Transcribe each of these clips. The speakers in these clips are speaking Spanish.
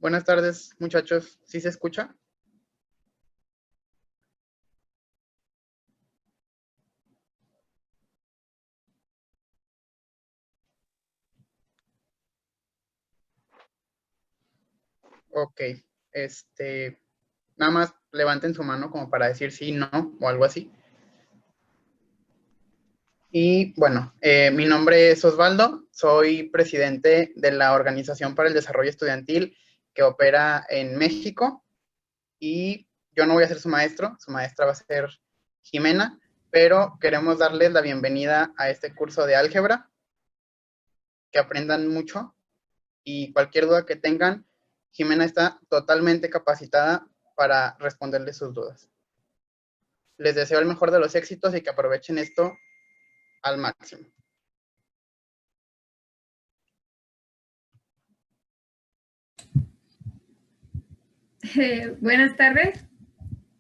Buenas tardes, muchachos. ¿Sí se escucha? Ok. Nada más levanten su mano como para decir sí, no o algo así. Y bueno, mi nombre es Osvaldo. Soy presidente de la Organización para el Desarrollo Estudiantil que opera en México. Y yo no voy a ser su maestro, su maestra va a ser Jimena, pero queremos darles la bienvenida a este curso de álgebra, que aprendan mucho y cualquier duda que tengan, Jimena está totalmente capacitada para responderles sus dudas. Les deseo el mejor de los éxitos y que aprovechen esto al máximo. Buenas tardes.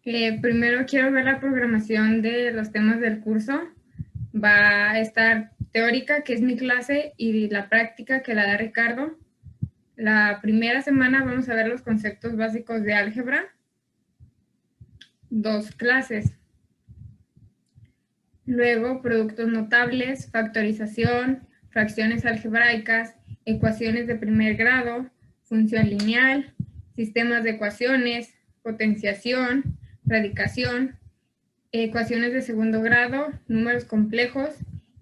Primero quiero ver la programación de los temas del curso. Va a estar teórica, que es mi clase, y la práctica, que la da Ricardo. La primera semana vamos a ver los conceptos básicos de álgebra. 2 clases. Luego, productos notables, factorización, fracciones algebraicas, ecuaciones de primer grado, función lineal, sistemas de ecuaciones, potenciación, radicación, ecuaciones de segundo grado, números complejos,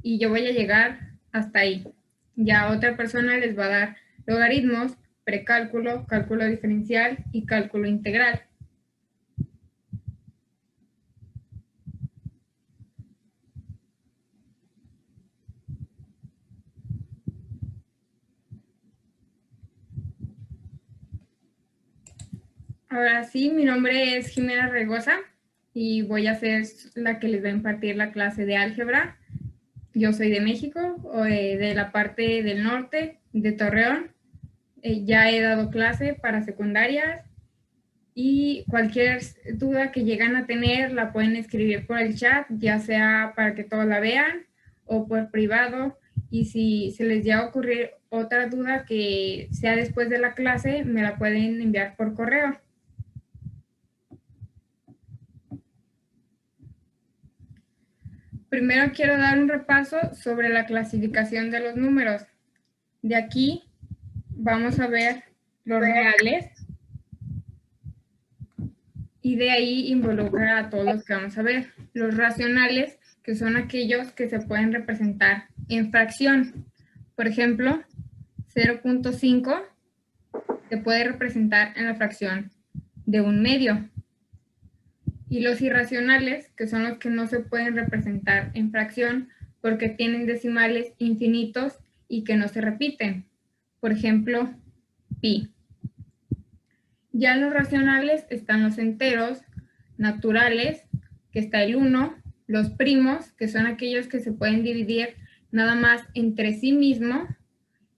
y yo voy a llegar hasta ahí. Ya otra persona les va a dar logaritmos, precálculo, cálculo diferencial y cálculo integral. Ahora sí, mi nombre es Jimena Regosa y voy a ser la que les va a impartir la clase de álgebra. Yo soy de México, de la parte del norte, de Torreón. Ya he dado clase para secundarias y cualquier duda que llegan a tener la pueden escribir por el chat, ya sea para que todos la vean o por privado. Y si se les llega a ocurrir otra duda que sea después de la clase, me la pueden enviar por correo. Primero quiero dar un repaso sobre la clasificación de los números. De aquí vamos a ver los reales y de ahí involucra a todos los que vamos a ver. Los racionales, que son aquellos que se pueden representar en fracción. Por ejemplo, 0.5 se puede representar en la fracción de 1/2. Y los irracionales, que son los que no se pueden representar en fracción porque tienen decimales infinitos y que no se repiten. Por ejemplo, pi. Ya en los racionales están los enteros naturales, que está el 1, los primos, que son aquellos que se pueden dividir nada más entre sí mismo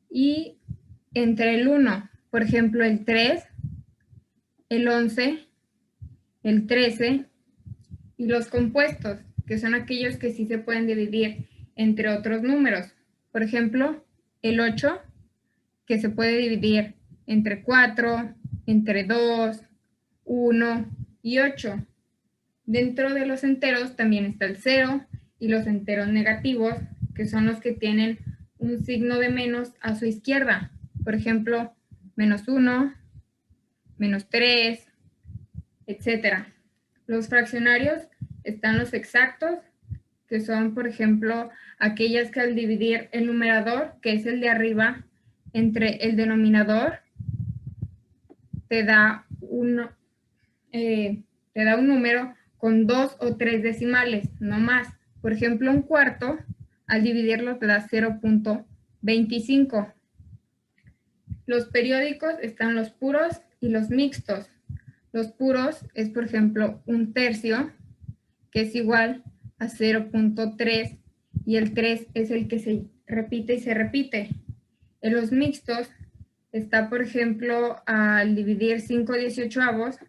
y entre el 1. Por ejemplo, el 3, el 11, el 13, y los compuestos, que son aquellos que sí se pueden dividir entre otros números. Por ejemplo, el 8, que se puede dividir entre 4, entre 2, 1 y 8. Dentro de los enteros también está el 0 y los enteros negativos, que son los que tienen un signo de menos a su izquierda. Por ejemplo, -1, -3, etc. Los fraccionarios están los exactos, que son, por ejemplo, aquellas que al dividir el numerador, que es el de arriba, entre el denominador, te da un número con 2 o 3 decimales, no más. Por ejemplo, un cuarto, al dividirlo te da 0.25. Los periódicos están los puros y los mixtos. Los puros es, por ejemplo, 1/3, que es igual a 0.3, y el 3 es el que se repite y se repite. En los mixtos está, por ejemplo, al dividir 5/18,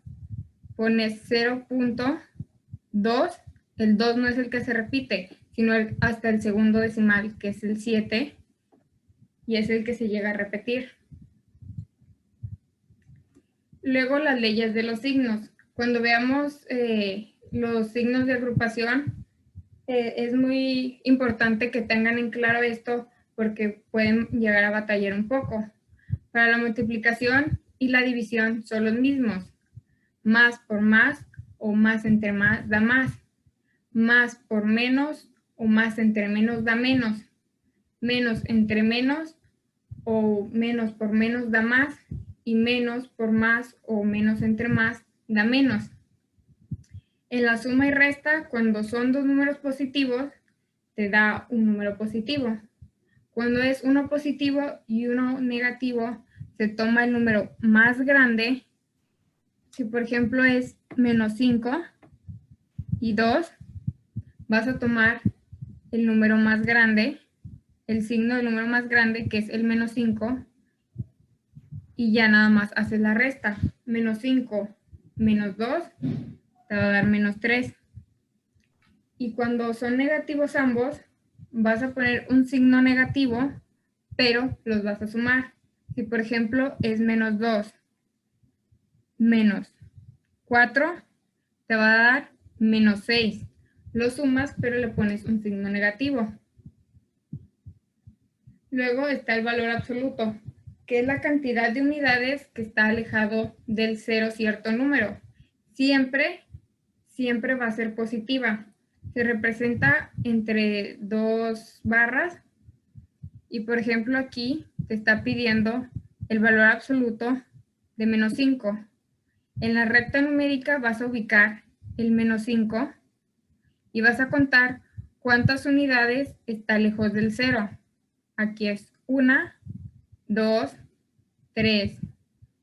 pones 0.2, el 2 no es el que se repite, sino hasta el segundo decimal, que es el 7, y es el que se llega a repetir. Luego las leyes de los signos. Cuando veamos los signos de agrupación, es muy importante que tengan en claro esto porque pueden llegar a batallar un poco. Para la multiplicación y la división son los mismos. Más por más o más entre más da más. Más por menos o más entre menos da menos. Menos entre menos o menos por menos da más. Y menos por más o menos entre más da menos. En la suma y resta, cuando son dos números positivos, te da un número positivo. Cuando es uno positivo y uno negativo, se toma el número más grande. Si por ejemplo es menos 5 y 2, vas a tomar el número más grande, el signo del número más grande, que es el menos 5, y ya nada más haces la resta. Menos 5 menos 2 te va a dar menos 3. Y cuando son negativos ambos, vas a poner un signo negativo, pero los vas a sumar. Si por ejemplo es menos 2 menos 4, te va a dar menos 6. Lo sumas, pero le pones un signo negativo. Luego está el valor absoluto, que es la cantidad de unidades que está alejado del cero cierto número. Siempre va a ser positiva. Se representa entre dos barras y por ejemplo aquí te está pidiendo el valor absoluto de menos 5. En la recta numérica vas a ubicar el menos 5 y vas a contar cuántas unidades está lejos del 0. Aquí es 1, 2, 3,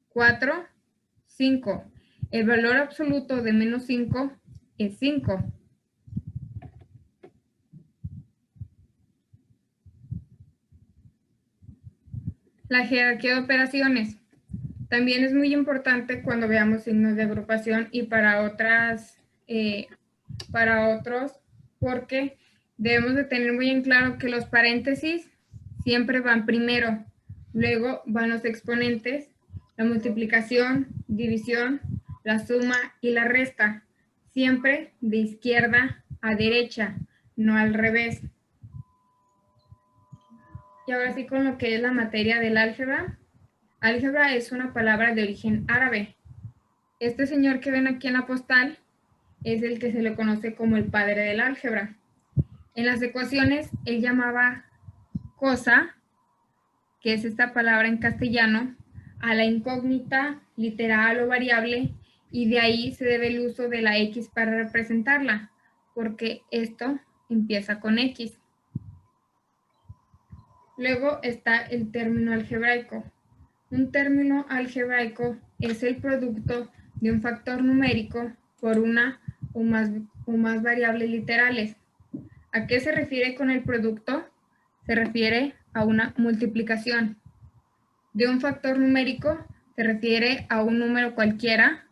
4, 5. El valor absoluto de menos 5 es 5. La jerarquía de operaciones. También es muy importante cuando veamos signos de agrupación y para otros, porque debemos de tener muy en claro que los paréntesis siempre van primero, luego van los exponentes, la multiplicación, división, la suma y la resta, siempre de izquierda a derecha, no al revés. Y ahora sí con lo que es la materia del álgebra. Álgebra es una palabra de origen árabe. Este señor que ven aquí en la postal es el que se le conoce como el padre del álgebra. En las ecuaciones, él llamaba cosa, que es esta palabra en castellano, a la incógnita, literal o variable, y de ahí se debe el uso de la X para representarla, porque esto empieza con X. Luego está el término algebraico. Un término algebraico es el producto de un factor numérico por una o más variables literales. ¿A qué se refiere con el producto? Se refiere a una multiplicación. De un factor numérico se refiere a un número cualquiera.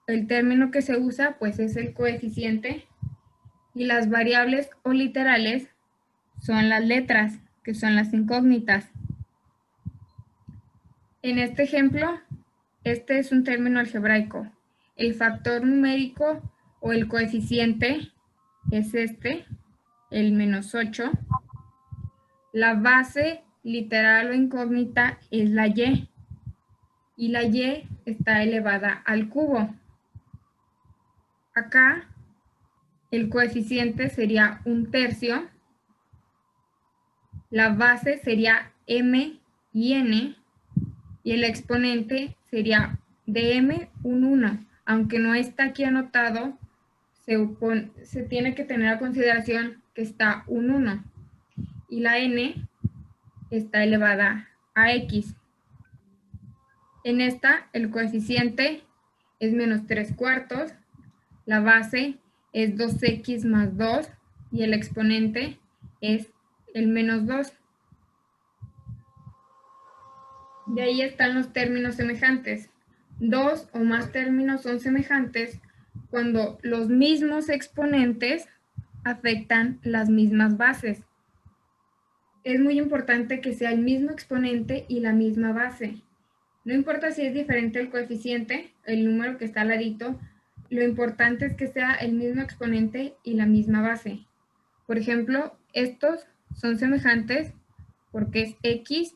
El término que se usa pues es el coeficiente y las variables o literales son las letras, que son las incógnitas. En este ejemplo, este es un término algebraico. El factor numérico o el coeficiente es este, el menos 8. La base literal o incógnita es la y. Y la y está elevada al cubo. Acá el coeficiente sería 1/3. La base sería m y n. Y el exponente sería dm un 1. Aunque no está aquí anotado, se tiene que tener a consideración que está un 1. Y la n está elevada a x. En esta, el coeficiente es menos 3/4, la base es 2x más 2 y el exponente es el menos 2. De ahí están los términos semejantes. Dos o más términos son semejantes cuando los mismos exponentes afectan las mismas bases. Es muy importante que sea el mismo exponente y la misma base. No importa si es diferente el coeficiente, el número que está al ladito, lo importante es que sea el mismo exponente y la misma base. Por ejemplo, estos son semejantes porque es x,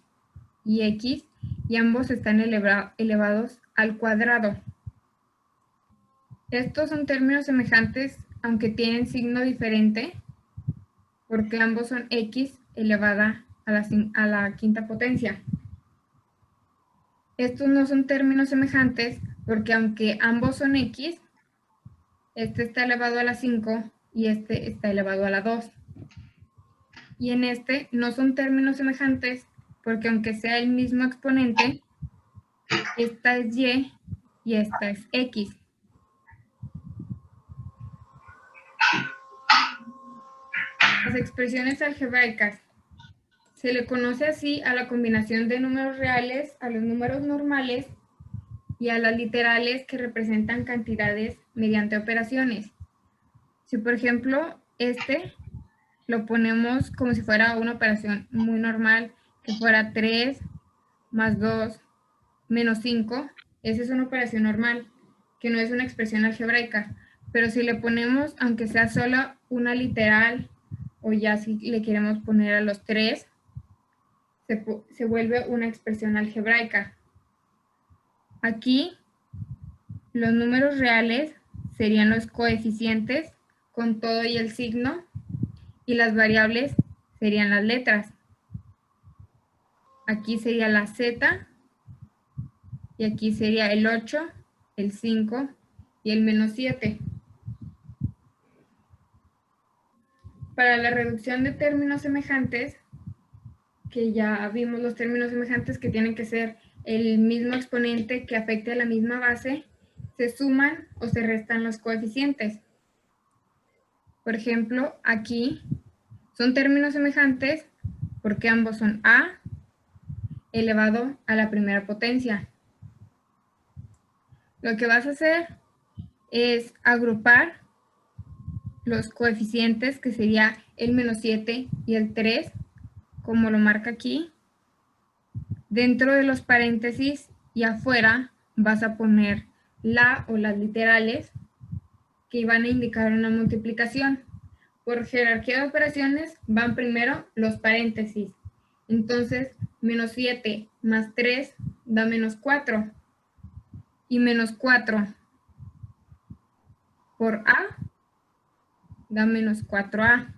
y ambos están elevados al cuadrado. Estos son términos semejantes, aunque tienen signo diferente, porque ambos son x elevada a la quinta potencia. Estos no son términos semejantes, porque aunque ambos son x, este está elevado a la 5 y este está elevado a la 2. Y en este no son términos semejantes, porque aunque sea el mismo exponente, esta es y esta es x. Las expresiones algebraicas. Se le conoce así a la combinación de números reales, a los números normales y a las literales que representan cantidades mediante operaciones. Si por ejemplo este lo ponemos como si fuera una operación muy normal, que fuera 3 más 2 menos 5, esa es una operación normal, que no es una expresión algebraica. Pero si le ponemos, aunque sea solo una literal, o ya si le queremos poner a los 3, se vuelve una expresión algebraica. Aquí los números reales serían los coeficientes con todo y el signo, y las variables serían las letras. Aquí sería la z, y aquí sería el 8, el 5 y el menos 7. Para la reducción de términos semejantes, que ya vimos los términos semejantes que tienen que ser el mismo exponente que afecte a la misma base, se suman o se restan los coeficientes. Por ejemplo, aquí son términos semejantes porque ambos son a elevado a la primera potencia. Lo que vas a hacer es agrupar los coeficientes, que sería el menos 7 y el 3, como lo marca aquí. Dentro de los paréntesis y afuera vas a poner la o las literales que van a indicar una multiplicación. Por jerarquía de operaciones van primero los paréntesis. Entonces, menos 7 más 3 da menos 4. Y menos 4 por a da menos 4a.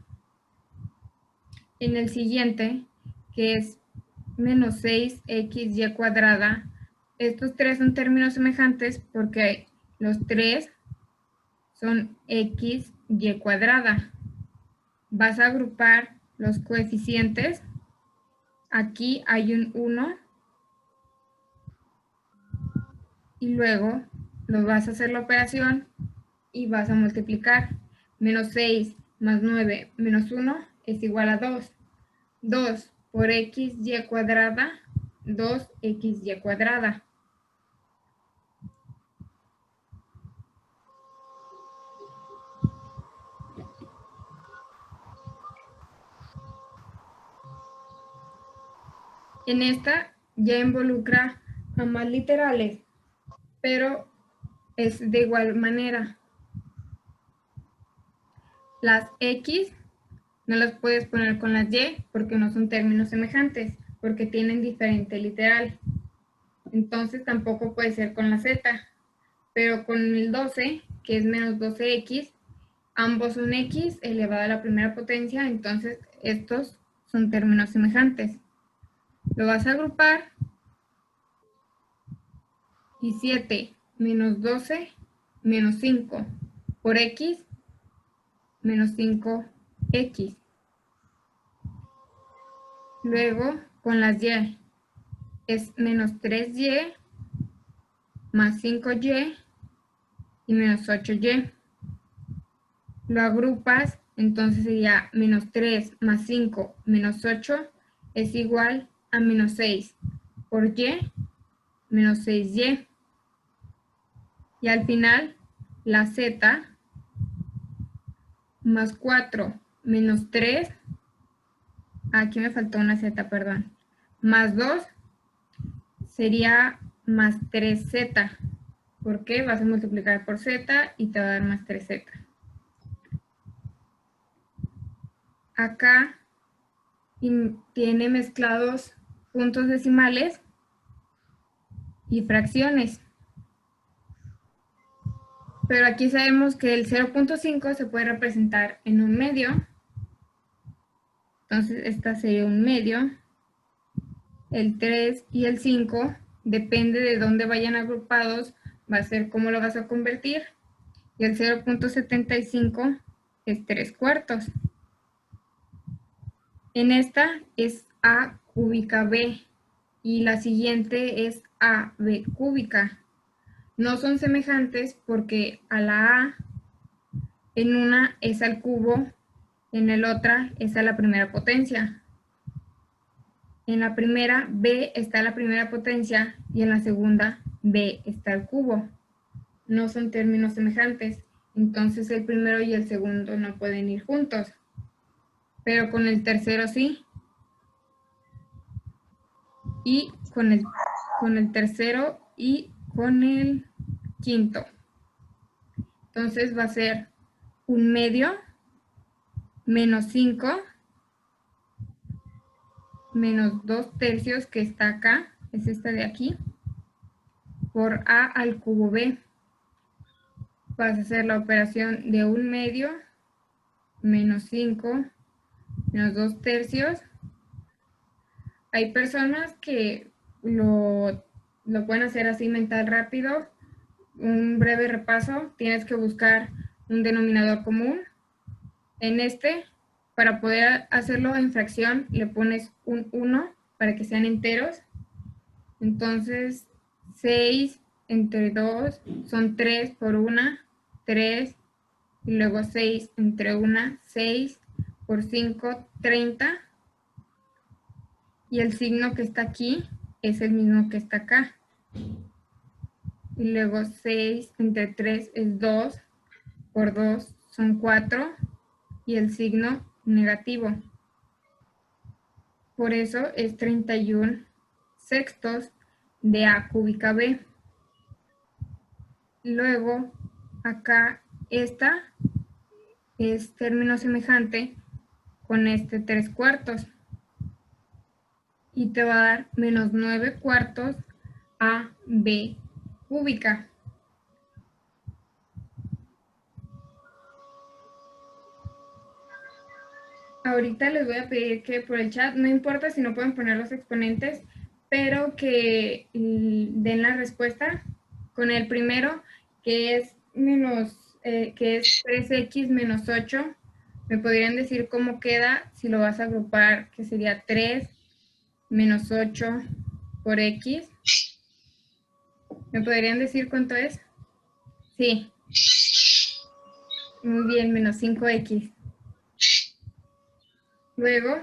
En el siguiente, que es menos 6xy cuadrada, estos tres son términos semejantes porque los tres son xy cuadrada. Vas a agrupar los coeficientes. Aquí hay un 1 y luego lo vas a hacer la operación y vas a multiplicar. Menos 6 más 9 menos 1 es igual a 2. 2 por xy cuadrada, 2xy cuadrada. En esta ya involucra a más literales, pero es de igual manera. Las x no las puedes poner con las y porque no son términos semejantes, porque tienen diferente literal. Entonces tampoco puede ser con la z, pero con el 12, que es menos 12x, ambos son x elevado a la primera potencia, entonces estos son términos semejantes. Lo vas a agrupar y 7 menos 12 menos 5 por x menos 5x. Luego con las y es menos 3y más 5y y menos 8y. Lo agrupas, entonces sería menos 3 más 5 menos 8 es igual a menos 6 por y menos 6y. Y al final la z más 4 menos 3, aquí me faltó una z, perdón, más 2 sería más 3z. ¿Por qué? Vas a multiplicar por z y te va a dar más 3z. Acá tiene mezclados puntos decimales y fracciones. Pero aquí sabemos que el 0.5 se puede representar en un medio. Entonces, esta sería un medio. El 3 y el 5, depende de dónde vayan agrupados, va a ser cómo lo vas a convertir. Y el 0.75 es 3/4. En esta es A cúbica B y la siguiente es AB cúbica. No son semejantes porque a la A en una es al cubo, en el otra es a la primera potencia. En la primera B está la primera potencia y en la segunda B está el cubo. No son términos semejantes, entonces el primero y el segundo no pueden ir juntos, pero con el tercero sí. Y con el tercero y con el quinto. Entonces va a ser un medio menos 5 menos 2/3, que está acá, es esta de aquí, por A al cubo B. Vas a hacer la operación de un medio menos 5 menos 2/3. Hay personas que lo pueden hacer así mental rápido. Un breve repaso, tienes que buscar un denominador común. En este, para poder hacerlo en fracción, le pones un 1 para que sean enteros. Entonces, 6 entre 2 son 3 por 1, 3. Y luego 6 entre 1, 6 por 5, 30. Y el signo que está aquí es el mismo que está acá. Y luego 6 entre 3 es 2, por 2 son 4, y el signo negativo. Por eso es 31/6 de A cúbica B. Luego, acá esta es término semejante con este 3/4. Y te va a dar menos 9/4 A B cúbica. Ahorita les voy a pedir que por el chat, no importa si no pueden poner los exponentes, pero que den la respuesta con el primero, que es 3x menos 8. Me podrían decir cómo queda si lo vas a agrupar, que sería 3 menos 8 por x. ¿Me podrían decir cuánto es? Sí. Muy bien, menos 5x. Luego,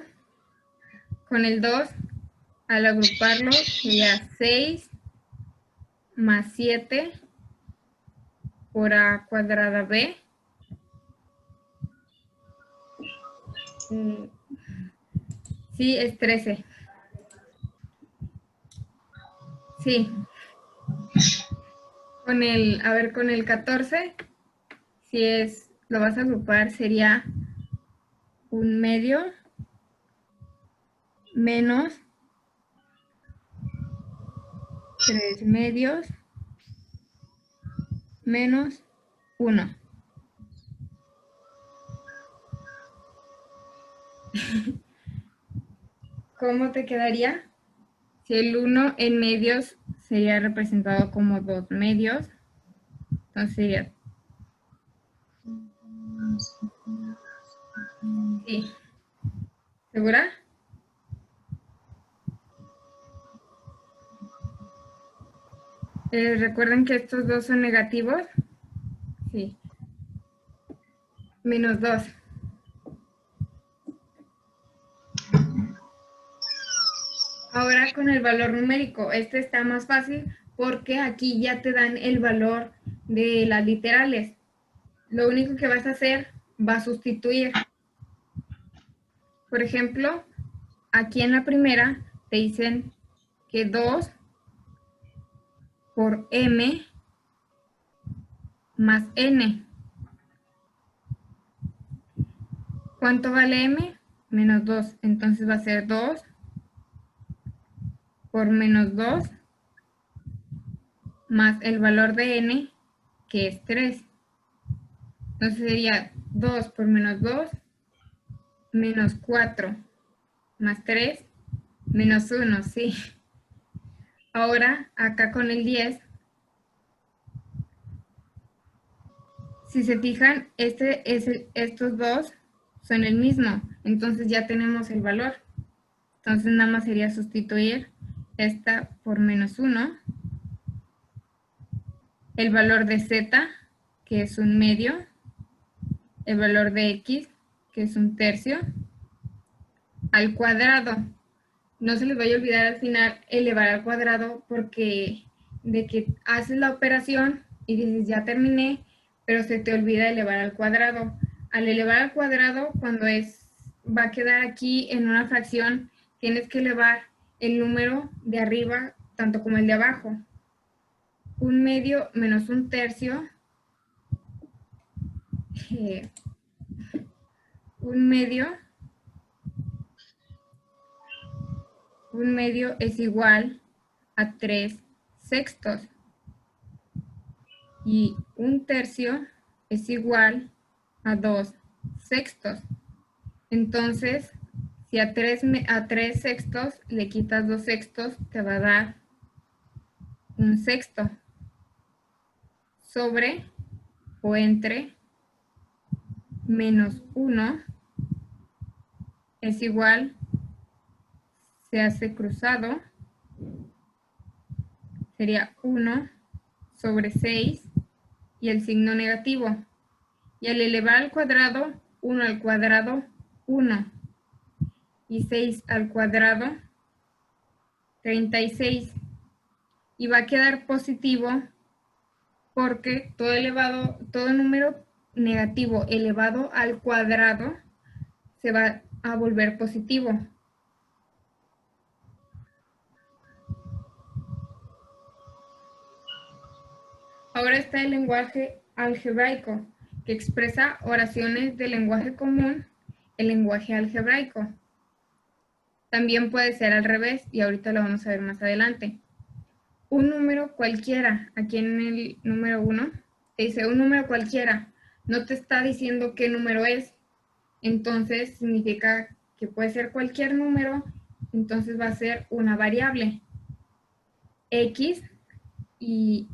con el 2, al agruparlo, sería 6 más 7 por A cuadrada B. Sí, es 13. Sí. Con el 14, si lo vas a agrupar, sería un medio menos 3 medios menos 1. ¿Cómo te quedaría? Si el 1 en medios sería representado como 2 medios, entonces sería... Sí. ¿Segura? Recuerden que estos dos son negativos. Sí. Menos 2. Ahora con el valor numérico, este está más fácil porque aquí ya te dan el valor de las literales. Lo único que vas a hacer va a sustituir. Por ejemplo, aquí en la primera te dicen que 2 por m más n. ¿Cuánto vale m? Menos 2. Entonces va a ser 2 por menos 2 más el valor de n, que es 3. Entonces sería 2 por menos 2 menos 4 más 3 menos 1, sí. Ahora, acá con el 10, si se fijan, estos dos son el mismo, entonces ya tenemos el valor. Entonces nada más sería sustituir esta por menos 1, el valor de z, que es un medio, el valor de x, que es un tercio, al cuadrado. No se les vaya a olvidar al final elevar al cuadrado, porque de que haces la operación y dices ya terminé, pero se te olvida elevar al cuadrado. Al elevar al cuadrado, cuando va a quedar aquí en una fracción, tienes que elevar el número de arriba tanto como el de abajo. Un medio menos un tercio, un medio es igual a 3 sextos. Y un tercio es igual a 2 sextos. Entonces, si a 3 sextos le quitas 2 sextos, te va a dar un sexto. Sobre o entre menos 1 es igual, se hace cruzado, sería 1 sobre 6 y el signo negativo. Y al elevar al cuadrado, 1 al cuadrado, 1. Y 6 al cuadrado, 36. Y va a quedar positivo porque todo número negativo elevado al cuadrado se va a volver positivo. Ahora está el lenguaje algebraico, que expresa oraciones del lenguaje común, el lenguaje algebraico. También puede ser al revés, y ahorita lo vamos a ver más adelante. Un número cualquiera, aquí en el número 1, te dice un número cualquiera, no te está diciendo qué número es, entonces significa que puede ser cualquier número, entonces va a ser una variable X, y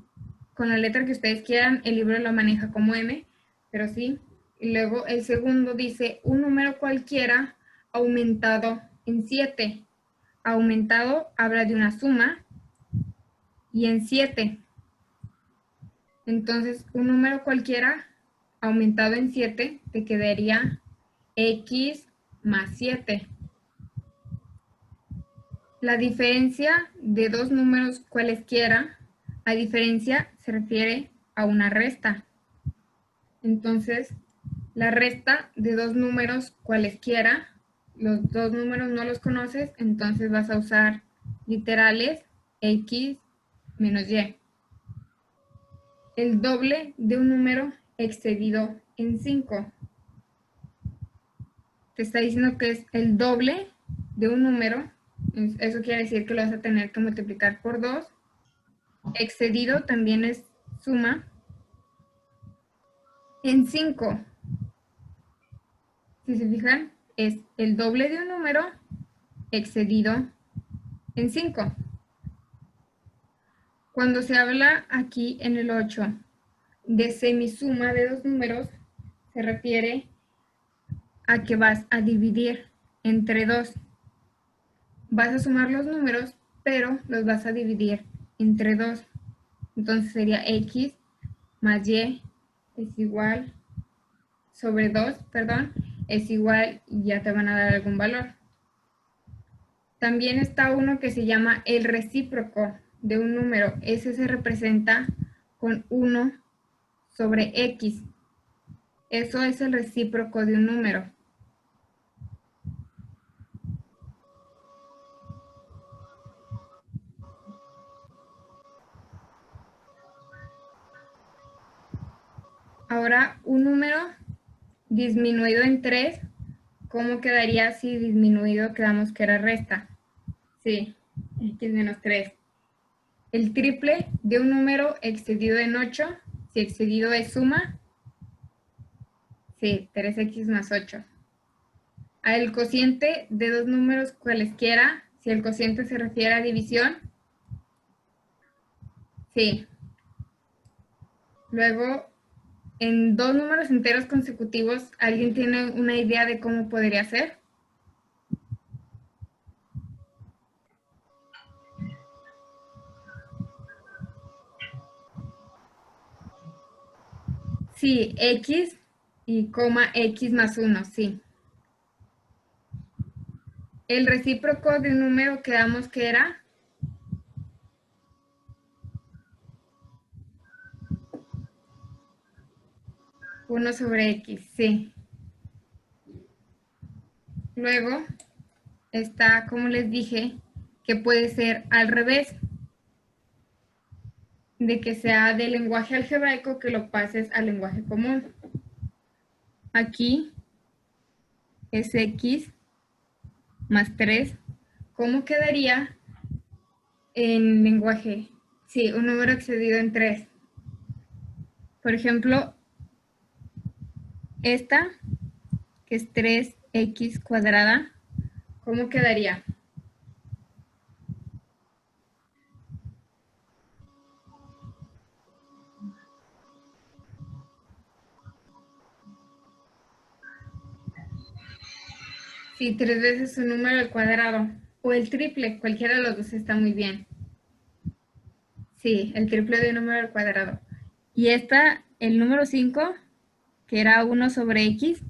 con la letra que ustedes quieran, el libro lo maneja como M, pero sí. Y luego el segundo dice un número cualquiera aumentado en 7. Aumentado habla de una suma y en 7. Entonces, un número cualquiera aumentado en 7 te quedaría X más 7. La diferencia de dos números cualesquiera, a diferencia se refiere a una resta. Entonces, la resta de dos números cualesquiera, los dos números no los conoces, entonces vas a usar literales X menos Y. El doble de un número excedido en 5. Te está diciendo que es el doble de un número. Eso quiere decir que lo vas a tener que multiplicar por 2. Excedido también es suma en 5. Si se fijan, es el doble de un número excedido en 5. Cuando se habla aquí en el 8 de semisuma de dos números, se refiere a que vas a dividir entre 2. Vas a sumar los números, pero los vas a dividir entre 2. Entonces sería X más Y es igual, sobre 2, perdón, es igual, y ya te van a dar algún valor. También está uno que se llama el recíproco de un número. Ese se representa con 1 sobre X. Eso es el recíproco de un número. Ahora, un número disminuido en 3, ¿cómo quedaría si disminuido quedamos que era resta? Sí, x menos 3. El triple de un número excedido en 8, si excedido es suma, sí, 3x más 8. El cociente de dos números cualesquiera, si el cociente se refiere a división, sí. Luego, en dos números enteros consecutivos, ¿alguien tiene una idea de cómo podría ser? Sí, x y coma x más 1, sí. El recíproco de un número quedamos que era 1 sobre x, sí. Luego está, como les dije, que puede ser al revés, de que sea del lenguaje algebraico que lo pases al lenguaje común. Aquí es x más 3. ¿Cómo quedaría en lenguaje? Sí, un número excedido en 3. Por ejemplo, esta, que es 3x cuadrada, ¿cómo quedaría? Sí, 3 veces un número al cuadrado. O el triple, cualquiera de los dos está muy bien. Sí, el triple de un número al cuadrado. Y esta, el número 5, que era 1 sobre x.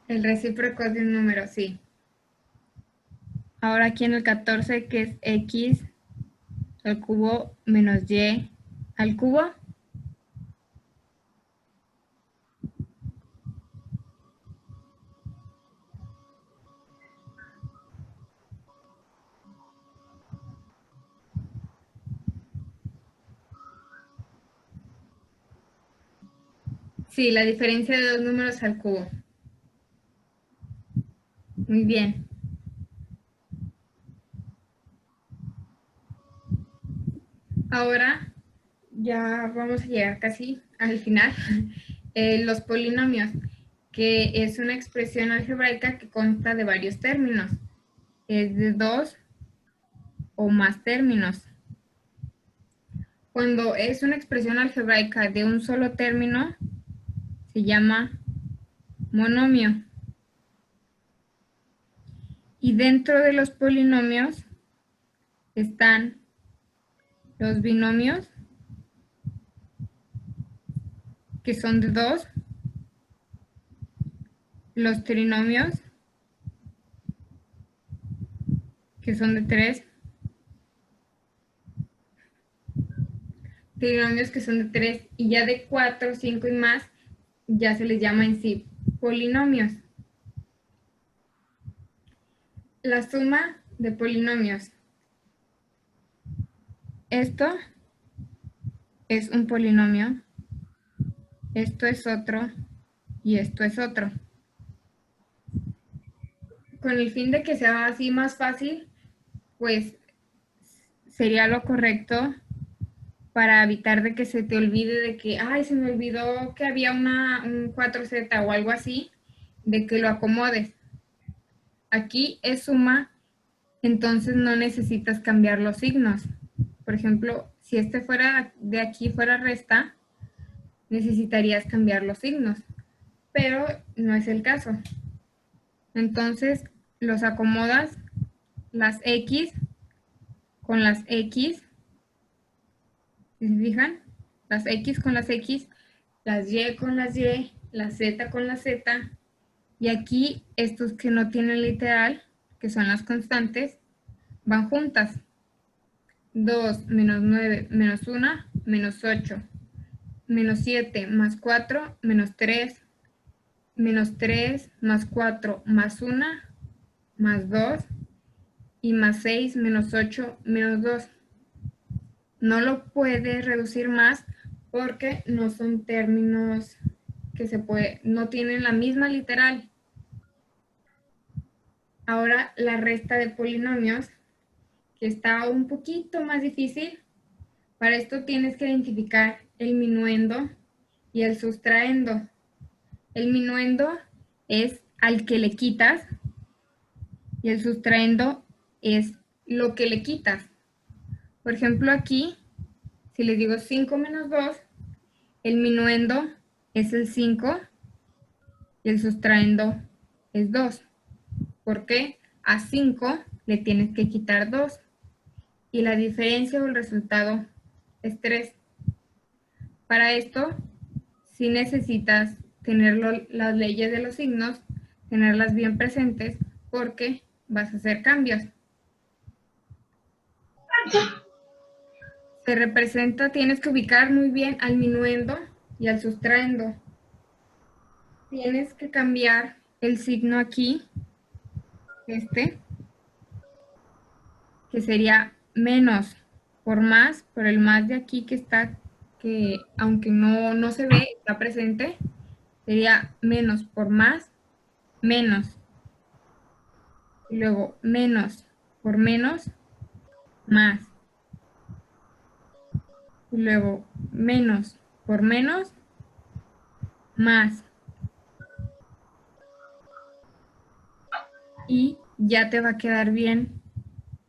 El recíproco de un número, sí. Ahora aquí en el 14, que es x al cubo menos y al cubo. Sí, la diferencia de dos números al cubo. Muy bien. Ahora ya vamos a llegar casi al final. Los polinomios, que es una expresión algebraica que consta de varios términos. Es de dos o más términos. Cuando es una expresión algebraica de un solo término, se llama monomio. Y dentro de los polinomios están los binomios, que son de 2, los trinomios, que son de 3, trinomios que son de 3, y ya de 4, 5 y más, ya se les llama en sí polinomios. La suma de polinomios. Esto es un polinomio, esto es otro, y esto es otro. Con el fin de que sea así más fácil, pues sería lo correcto para evitar de que se te olvide de que, ay, se me olvidó que había un 4z o algo así, de que lo acomodes. Aquí es suma, entonces no necesitas cambiar los signos. Por ejemplo, si este fuera de aquí fuera resta, necesitarías cambiar los signos, pero no es el caso. Entonces los acomodas las x con las x, ¿sí se fijan? Las x con las x, las y con las y, la z con la z, y aquí estos que no tienen literal, que son las constantes, van juntas. 2 menos 9 menos 1 menos 8, menos 7 más 4 menos 3, menos 3 más 4 más 1 más 2, y más 6 menos 8 menos 2. No lo puedes reducir más porque no son términos que no tienen la misma literal. Ahora la resta de polinomios, que está un poquito más difícil. Para esto tienes que identificar el minuendo y el sustraendo. El minuendo es al que le quitas y el sustraendo es lo que le quitas. Por ejemplo, aquí, si les digo 5 menos 2, el minuendo es el 5 y el sustraendo es 2. Porque a 5 le tienes que quitar 2 y la diferencia o el resultado es 3. Para esto, sí necesitas tener las leyes de los signos, tenerlas bien presentes porque vas a hacer cambios. Se representa, tienes que ubicar muy bien al minuendo y al sustraendo. Tienes que cambiar el signo aquí, que sería menos por más, por el más de aquí que está, que aunque no se ve, está presente, sería menos por más, menos. Y luego menos por menos, más. Y luego menos por menos, más. Y ya te va a quedar bien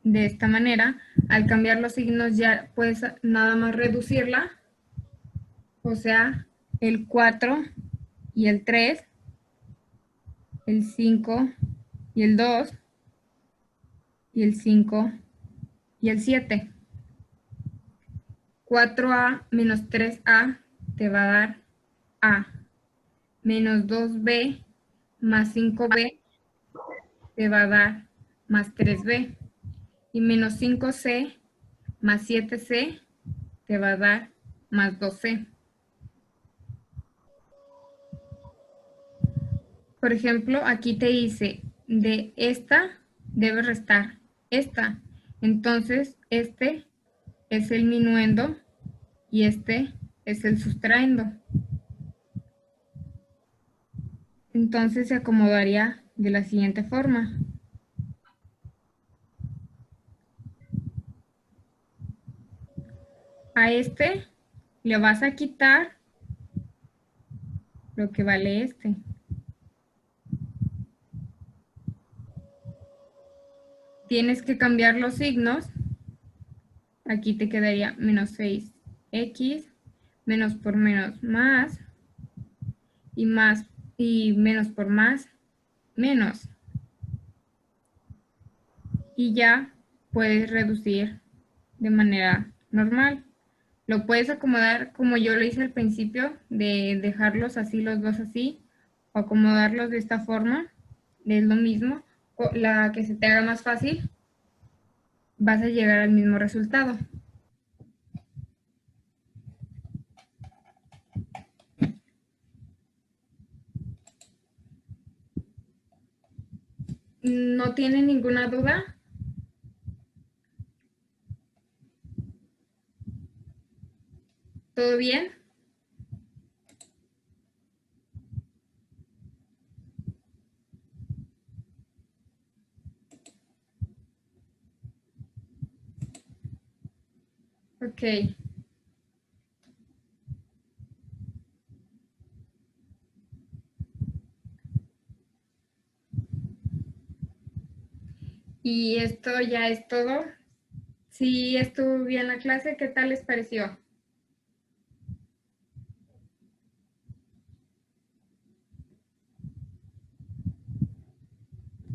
de esta manera. Al cambiar los signos ya puedes nada más reducirla. O sea, el 4 y el 3, el 5 y el 2, y el 5 y el 7. 4a menos 3a te va a dar a. Menos 2b más 5b te va a dar más 3b. Y menos 5c más 7c te va a dar más 2c. Por ejemplo, aquí te dice, de esta debes restar esta. Entonces, este es el minuendo y este es el sustraendo. Entonces se acomodaría de la siguiente forma. A este le vas a quitar lo que vale este. Tienes que cambiar los signos. Aquí te quedaría menos 6x, menos por menos más, y menos por más, menos. Y ya puedes reducir de manera normal. Lo puedes acomodar como yo lo hice al principio, de dejarlos así, los dos así, o acomodarlos de esta forma, es lo mismo. La que se te haga más fácil, vas a llegar al mismo resultado. ¿No tiene ninguna duda? ¿Todo bien? Ok. Y esto ya es todo. Si estuvo bien la clase, ¿qué tal les pareció?